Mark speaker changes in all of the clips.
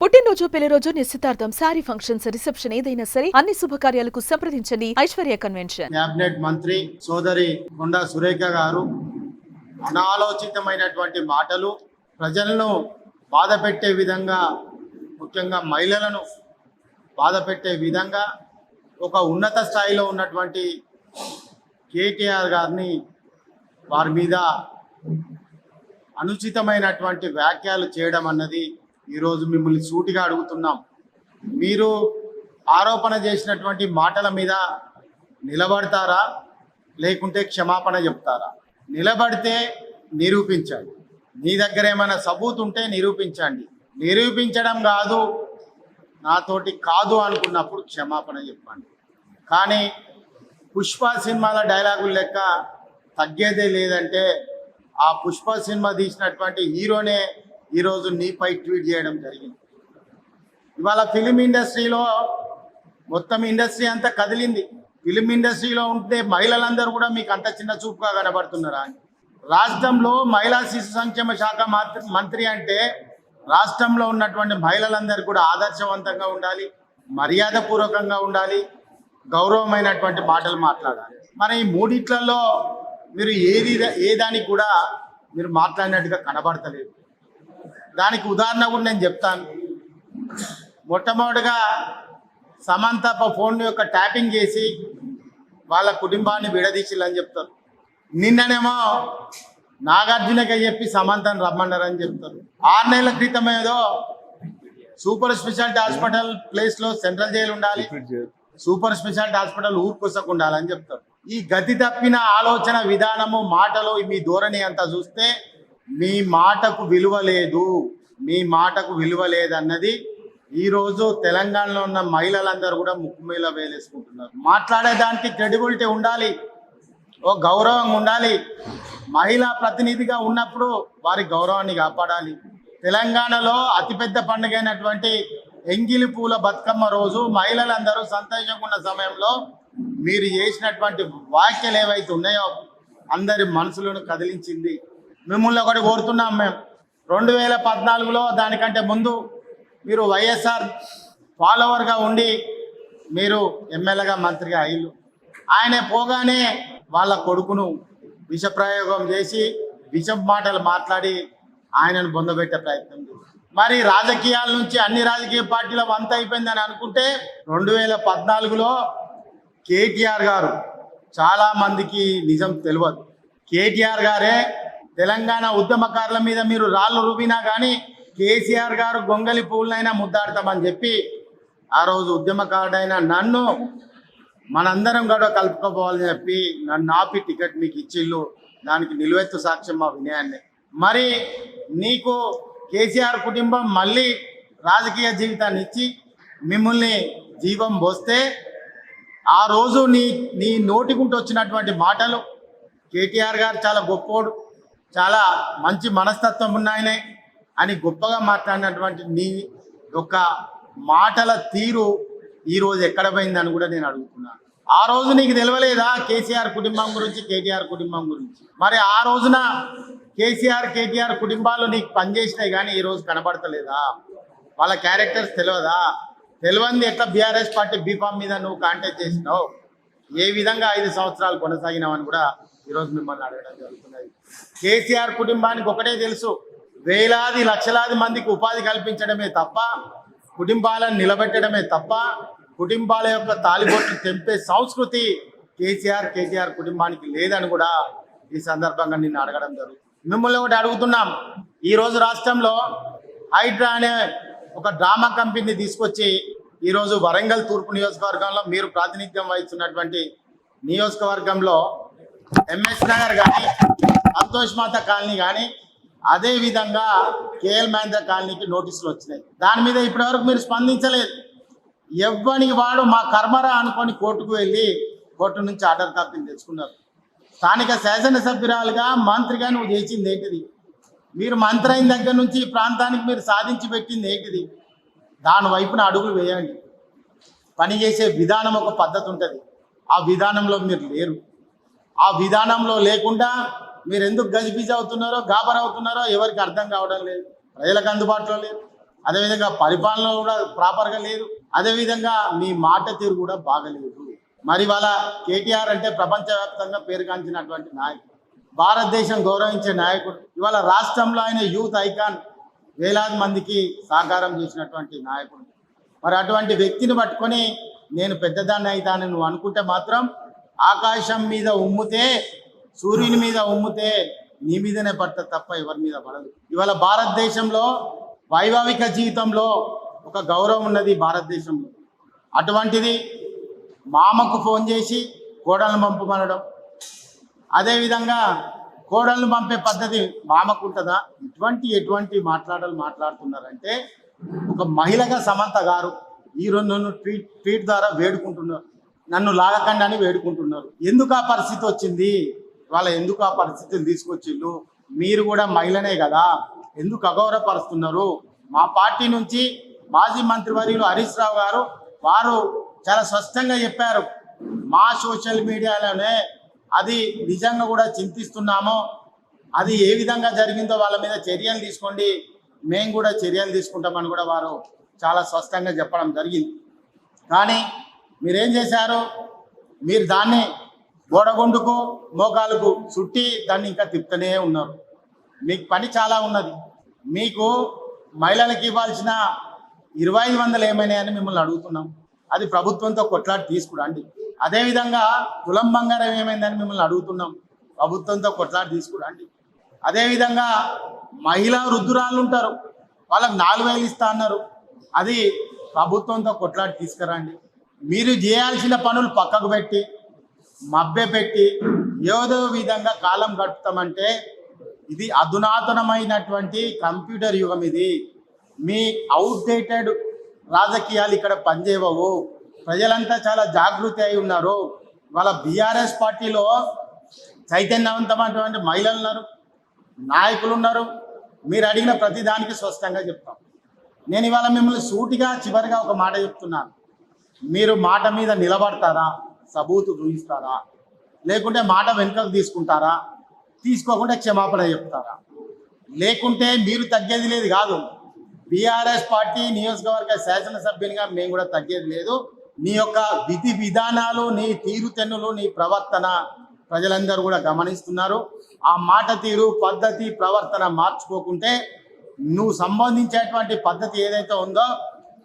Speaker 1: పుట్టినరోజు, పెళ్లి రోజు, నిశ్చితార్థం, సారీ ఫంక్షన్స్, రిసెప్షన్ ఏదైనా సరే అన్ని శుభకార్యాలకు సంప్రదించండి ఐశ్వర్య కన్వెన్షన్.
Speaker 2: క్యాబినెట్ మంత్రి సోదరి కొండా సురేఖ గారు అనాలోచితమైనటువంటి మాటలు ప్రజలను బాధపెట్టే విధంగా, ముఖ్యంగా మహిళలను బాధపెట్టే విధంగా ఒక ఉన్నత స్థాయిలో ఉన్నటువంటి కేటీఆర్ గారిని వారి మీద అనుచితమైనటువంటి వ్యాఖ్యలు చేయడం అన్నది ఈరోజు మిమ్మల్ని సూటిగా అడుగుతున్నాం. మీరు ఆరోపణ చేసినటువంటి మాటల మీద నిలబడతారా, లేకుంటే క్షమాపణ చెప్తారా? నిలబడితే నిరూపించండి. మీ దగ్గర ఏమైనా సబూత్ ఉంటే నిరూపించండి. నిరూపించడం కాదు, నాతోటి కాదు అనుకున్నప్పుడు క్షమాపణ చెప్పండి. కానీ పుష్ప సినిమాల డైలాగులు లెక్క తగ్గేదే లేదంటే ఆ పుష్ప సినిమా తీసినటువంటి హీరోనే ఈరోజు నీపై ట్వీట్ చేయడం జరిగింది. ఇవాళ ఫిలిం ఇండస్ట్రీలో మొత్తం ఇండస్ట్రీ అంతా కదిలింది. ఫిలిం ఇండస్ట్రీలో ఉంటే మహిళలందరూ కూడా మీకు అంత చిన్న చూపుగా కనబడుతున్నారా? రాష్ట్రంలో మహిళా శిశు సంక్షేమ శాఖ మంత్రి అంటే రాష్ట్రంలో ఉన్నటువంటి మహిళలందరూ కూడా ఆదర్శవంతంగా ఉండాలి, మర్యాదపూర్వకంగా ఉండాలి, గౌరవమైనటువంటి మాటలు మాట్లాడాలి. మరి ఈ మూడిట్లలో మీరు ఏ దానికి కూడా మీరు మాట్లాడినట్టుగా కనబడతలేదు. దానికి ఉదాహరణ కూడా నేను చెప్తాను. మొట్టమొదటిగా సమంత ఫోన్ యొక్క ట్యాపింగ్ చేసి వాళ్ళ కుటుంబాన్ని విడదీసిల్లని చెప్తారు. నిన్ననేమో నాగార్జునకే చెప్పి సమంతను రమ్మన్నారని చెప్తారు. 6 నెలల క్రితం ఏదో సూపర్ స్పెషాలిటీ హాస్పిటల్ ప్లేస్లో సెంట్రల్ జైలు ఉండాలి, సూపర్ స్పెషాలిటీ హాస్పిటల్ ఊరుకొసకు ఉండాలని చెప్తారు. ఈ గతి తప్పిన ఆలోచన విధానము, మాటలు, మీ ధోరణి అంతా చూస్తే మీ మాటకు విలువ లేదు, మీ మాటకు విలువ లేదన్నది ఈరోజు తెలంగాణలో ఉన్న మహిళలందరూ కూడా ముక్కు మీద వేలేసుకుంటున్నారు. మాట్లాడేదానికి క్రెడిబిలిటీ ఉండాలి, ఓ గౌరవం ఉండాలి. మహిళా ప్రతినిధిగా ఉన్నప్పుడు వారి గౌరవాన్ని కాపాడాలి. తెలంగాణలో అతిపెద్ద పండుగ అయినటువంటి ఎంగిలి పూల బతుకమ్మ రోజు మహిళలందరూ సంతోషంగా ఉన్న సమయంలో మీరు చేసినటువంటి వ్యాఖ్యలు ఏవైతే ఉన్నాయో అందరి మనసులను కదిలించింది. మిమ్మల్ని ఒకటి కోరుతున్నాం. మేము 2014లో దానికంటే ముందు మీరు వైఎస్ఆర్ ఫాలోవర్గా ఉండి మీరు ఎమ్మెల్యేగా మంత్రిగా అయ్యారు. ఆయన పోగానే వాళ్ళ కొడుకును విషప్రయోగం చేసి విషం మాటలు మాట్లాడి ఆయనను బొందబెట్టే ప్రయత్నం చేశారు. మరి రాజకీయాల నుంచి అన్ని రాజకీయ పార్టీల వంత అయిపోయిందని అనుకుంటే 2014లో కేటీఆర్ గారు, చాలా మందికి నిజం తెలియదు, కేటీఆర్ గారే తెలంగాణ ఉద్యమకారుల మీద మీరు రాళ్ళు రుబినా కానీ కేసీఆర్ గారు గొంగలి పువ్వులైనా ముద్దాడతామని చెప్పి ఆ రోజు ఉద్యమకారుడైన నన్ను మనందరం కూడా కలుపుకోపోవాలని చెప్పి నన్ను ఆపి టికెట్ మీకు ఇచ్చిళ్ళు. దానికి నిలువెత్తు సాక్ష్యం మా వినయాన్ని. మరి నీకు కేసీఆర్ కుటుంబం మళ్ళీ రాజకీయ జీవితాన్ని ఇచ్చి మిమ్మల్ని జీవం పోస్తే ఆ రోజు నీ నోటికుంటూ వచ్చినటువంటి మాటలు, కేటీఆర్ గారు చాలా గొప్పోడు, చాలా మంచి మనస్తత్వం ఉన్నాయనే అని గొప్పగా మాట్లాడినటువంటి నీ యొక్క మాటల తీరు ఈరోజు ఎక్కడ పోయిందని కూడా నేను అడుగుతున్నాను. ఆ రోజు నీకు తెలియలేదా కేసీఆర్ కుటుంబం గురించి, కేటీఆర్ కుటుంబం గురించి? మరి ఆ రోజున కేటీఆర్ కుటుంబాలు నీకు పనిచేసినాయి కానీ ఈరోజు కనబడతలేదా? వాళ్ళ క్యారెక్టర్స్ తెలియదా? తెలియంది ఎట్లా బీఆర్ఎస్ పార్టీ బీఫామ్ మీద నువ్వు కాంటాక్ట్ చేసినావు, ఏ విధంగా 5 సంవత్సరాలు కొనసాగినావని కూడా ఈరోజు మిమ్మల్ని అడగడం జరుగుతున్నది. కేసీఆర్ కుటుంబానికి ఒకటే తెలుసు, వేలాది లక్షలాది మందికి ఉపాధి కల్పించడమే తప్ప, కుటుంబాలను నిలబెట్టడమే తప్ప, కుటుంబాల యొక్క తాలిబొట్లు తెంపే సంస్కృతి కేటీఆర్ కుటుంబానికి లేదని కూడా ఈ సందర్భంగా నిన్ను అడగడం జరుగుతుంది. మిమ్మల్ని ఒకటి అడుగుతున్నాం. ఈరోజు రాష్ట్రంలో హైడ్రా అనే ఒక డ్రామా కంపెనీని తీసుకొచ్చి ఈరోజు వరంగల్ తూర్పు నియోజకవర్గంలో మీరు ప్రాతినిధ్యం వహిస్తున్నటువంటి నియోజకవర్గంలో ఎంఎస్ నగర్ కానీ, సంతోష్ మాత కాలనీ కానీ, అదేవిధంగా కేఎల్ మహేంద్ర కాలనీకి నోటీసులు వచ్చినాయి. దాని మీద ఇప్పటివరకు మీరు స్పందించలేదు. ఎవ్వనికి వాడు మా కర్మరా అనుకొని కోర్టుకు వెళ్ళి కోర్టు నుంచి ఆర్డర్ కాపీని తెచ్చుకున్నారు. స్థానిక శాసనసభ్యురాలుగా, మంత్రిగా నువ్వు చేసింది ఏంటిది? మీరు మంత్రి అయిన దగ్గర నుంచి ఈ ప్రాంతానికి మీరు సాధించి పెట్టింది ఏంటిది? దాని వైపున అడుగులు వేయండి. పనిచేసే విధానం ఒక పద్ధతి ఉంటుంది, ఆ విధానంలో మీరు లేరు. ఆ విధానంలో లేకుండా మీరు ఎందుకు గజిబిజి అవుతున్నారో, గాబర్ అవుతున్నారో ఎవరికి అర్థం కావడం లేదు. ప్రజలకు అందుబాటులో లేదు. అదేవిధంగా పరిపాలన కూడా ప్రాపర్గా లేదు, అదేవిధంగా మీ మాట తీరు కూడా బాగలేదు. మరి వాళ్ళ కేటీఆర్ అంటే ప్రపంచవ్యాప్తంగా పేరుగాంచినటువంటి నాయకుడు, భారతదేశం గౌరవించే నాయకుడు. ఇవాళ రాష్ట్రంలో ఆయన యూత్ ఐకాన్, వేలాది మందికి సహకారం చేసినటువంటి నాయకుడు. మరి అటువంటి వ్యక్తిని పట్టుకొని నేను పెద్దదాన్ని అవుతానని నువ్వు అనుకుంటే మాత్రం ఆకాశం మీద ఉమ్మితే, సూర్యుని మీద ఉమ్మితే నీ మీదనే పడుతుంది తప్ప ఎవరి మీద పడదు. ఇవాళ భారతదేశంలో వైవాహిక జీవితంలో ఒక గౌరవం ఉన్నది భారతదేశంలో. అటువంటిది మామకు ఫోన్ చేసి కోడలను పంపమనడం, అదేవిధంగా కోడలను పంపే పద్ధతి మామకు ఉంటుందా? ఎటువంటి మాట్లాడుతున్నారంటే ఒక మహిళగా సమంత గారు ఈరోజు నన్ను ట్వీట్ ద్వారా వేడుకుంటున్నారు, నన్ను లాగకండి అని వేడుకుంటున్నారు. ఎందుకు ఆ పరిస్థితి వచ్చింది? ఎందుకు ఆ పరిస్థితిని తీసుకొచ్చిళ్ళు? మీరు కూడా మహిళనే కదా, ఎందుకు అగౌరవపరుస్తున్నారు? మా పార్టీ నుంచి మాజీ మంత్రివర్యులు హరీష్ రావు గారు వారు చాలా స్పష్టంగా చెప్పారు, మా సోషల్ మీడియాలోనే అది నిజంగా కూడా చింతిస్తున్నాము, అది ఏ విధంగా జరిగిందో వాళ్ళ మీద చర్యలు తీసుకోండి, మేము కూడా చర్యలు తీసుకుంటామని కూడా వారు చాలా స్పష్టంగా చెప్పడం జరిగింది. కానీ మీరేం చేశారు? మీరు దాన్ని గోడగుండుకు మోకాలకు చుట్టి దాన్ని ఇంకా తిప్పుతూనే ఉన్నారు. మీకు పని చాలా ఉన్నది. మీకు మహిళలకు ఇవ్వాల్సిన 2500 ఏమైనాయని మిమ్మల్ని అడుగుతున్నాం, అది ప్రభుత్వంతో కొట్లాడి తీసుకురండి. అదేవిధంగా తులం బంగారం ఏమైందని మిమ్మల్ని అడుగుతున్నాం, ప్రభుత్వంతో కొట్లాడి తీసుకురండి. అదేవిధంగా మహిళా వృద్ధురాళ్ళు ఉంటారు, వాళ్ళకి 4000 ఇస్తా అన్నారు, అది ప్రభుత్వంతో కొట్లాడి తీసుకురండి. మీరు చేయాల్సిన పనులు పక్కకు పెట్టి మభ్య పెట్టి ఏదో విధంగా కాలం గడుపుతామంటే ఇది అధునాతనమైనటువంటి కంప్యూటర్ యుగం. ఇది మీ అవుట్డేటెడ్ రాజకీయాలు ఇక్కడ పనిచేయవు. ప్రజలంతా చాలా జాగృతి అయి ఉన్నారు. వాళ్ళ బీఆర్ఎస్ పార్టీలో చైతన్యవంతమైనటువంటి మహిళలు ఉన్నారు, నాయకులు ఉన్నారు. మీరు అడిగిన ప్రతి దానికి స్పష్టంగా చెప్తాం. నేను ఇవాళ మిమ్మల్ని సూటిగా చివరిగా ఒక మాట చెప్తున్నాను, మీరు మాట మీద నిలబడతారా, సబూతు చూపిస్తారా, లేకుంటే మాట వెనుకకు తీసుకుంటారా, తీసుకోకుండా క్షమాపణ చెప్తారా? లేకుంటే మీరు తగ్గేది లేదు కాదు. బీఆర్ఎస్ పార్టీ నియోజకవర్గ శాసనసభ్యునిగా మేము కూడా తగ్గేది లేదు. నీ యొక్క విధి విధానాలు, నీ తీరుతెన్నులు, నీ ప్రవర్తన ప్రజలందరూ కూడా గమనిస్తున్నారు. ఆ మాట తీరు, పద్ధతి, ప్రవర్తన మార్చుకోకుంటే నువ్వు సంబంధించేటువంటి పద్ధతి ఏదైతే ఉందో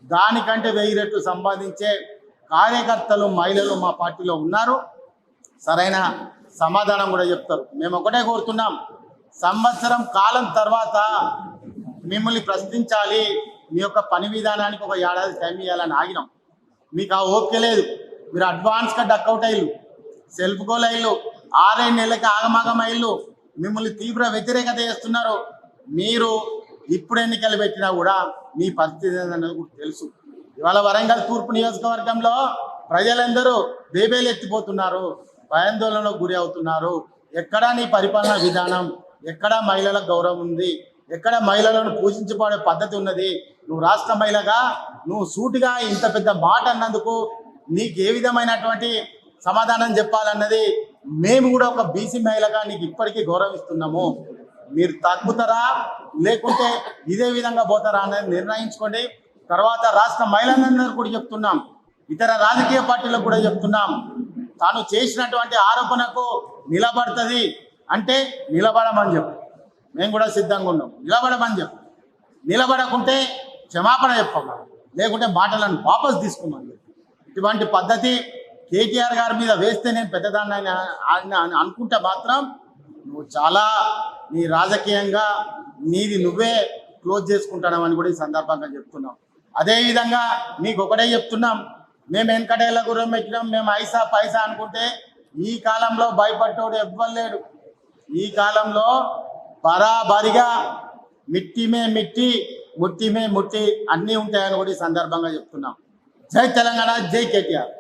Speaker 2: దానికంటే 1000 రెట్లు సంపాదించే కార్యకర్తలు, మహిళలు మా పార్టీలో ఉన్నారు. సరైన సమాధానం కూడా చెప్తారు. మేము ఒకటే కోరుతున్నాం, సంవత్సరం కాలం తర్వాత మిమ్మల్ని ప్రశ్నించాలి, మీ యొక్క పని విధానానికి ఒక ఏడాది టైం ఇవ్వాలని ఆగినాం. మీకు ఆ ఓపిక లేదు. మీరు అడ్వాన్స్గా డక్అవుట్ అయ్యిళ్ళు, సెల్ఫ్ గోల్ అయ్యిళ్ళు, 6-7 నెలలకి ఆగమాగం అయ్యిళ్ళు, మిమ్మల్ని తీవ్ర వ్యతిరేకత చేస్తున్నారు. మీరు ఇప్పుడు ఎన్నికలు పెట్టినా కూడా మీ పరిస్థితి అనేది కూడా తెలుసు. ఇవాళ వరంగల్ తూర్పు నియోజకవర్గంలో ప్రజలందరూ బేబేలు ఎత్తిపోతున్నారు, భయాందోళనకు గురి అవుతున్నారు. ఎక్కడా నీ పరిపాలనా విధానం, ఎక్కడా మహిళలకు గౌరవం ఉంది, ఎక్కడ మహిళలను పూజించబడే పద్ధతి ఉన్నది? నువ్వు రాష్ట్ర మహిళగా నువ్వు సూటిగా ఇంత పెద్ద మాట అన్నందుకు నీకు ఏ విధమైనటువంటి సమాధానం చెప్పాలన్నది మేము కూడా ఒక బీసీ మహిళగా నీకు ఇప్పటికీ గౌరవిస్తున్నాము. మీరు తగ్గుతారా లేకుంటే ఇదే విధంగా పోతారా అనేది నిర్ణయించుకోండి. తర్వాత రాష్ట్ర మహిళలందరూ కూడా చెప్తున్నాం, ఇతర రాజకీయ పార్టీలకు కూడా చెప్తున్నాం, తాను చేసినటువంటి ఆరోపణకు నిలబడుతుంది అంటే నిలబడమని చెప్పు, మేము కూడా సిద్ధంగా ఉన్నాం. నిలబడమని చెప్పు, నిలబడకుంటే క్షమాపణ చెప్పమని, లేకుంటే మాటలను వాపసు తీసుకోమని చెప్పు. ఇటువంటి పద్ధతి కేటీఆర్ గారి మీద వేస్తే నేను పెద్దదాన్ని ఆయన అనుకుంటే మాత్రం నువ్వు చాలా నీ రాజకీయంగా నీది నువ్వే క్లోజ్ చేసుకుంటానని కూడా ఈ సందర్భంగా చెప్తున్నాం. అదేవిధంగా మీకు ఒకటే చెప్తున్నాం, మేము వెనకటేళ్ళ గుర్రం ఎక్కినాం, మేము ఐసా పైసా అనుకుంటే ఈ కాలంలో భయపడ్డోడు ఎవ్వలేడు. ఈ కాలంలో బరాబరిగా మిట్టిమే మిట్టి ముట్టిమే ముట్టి అన్నీ ఉంటాయని కూడా ఈ సందర్భంగా చెప్తున్నాం. జై తెలంగాణ, జై కేటీఆర్.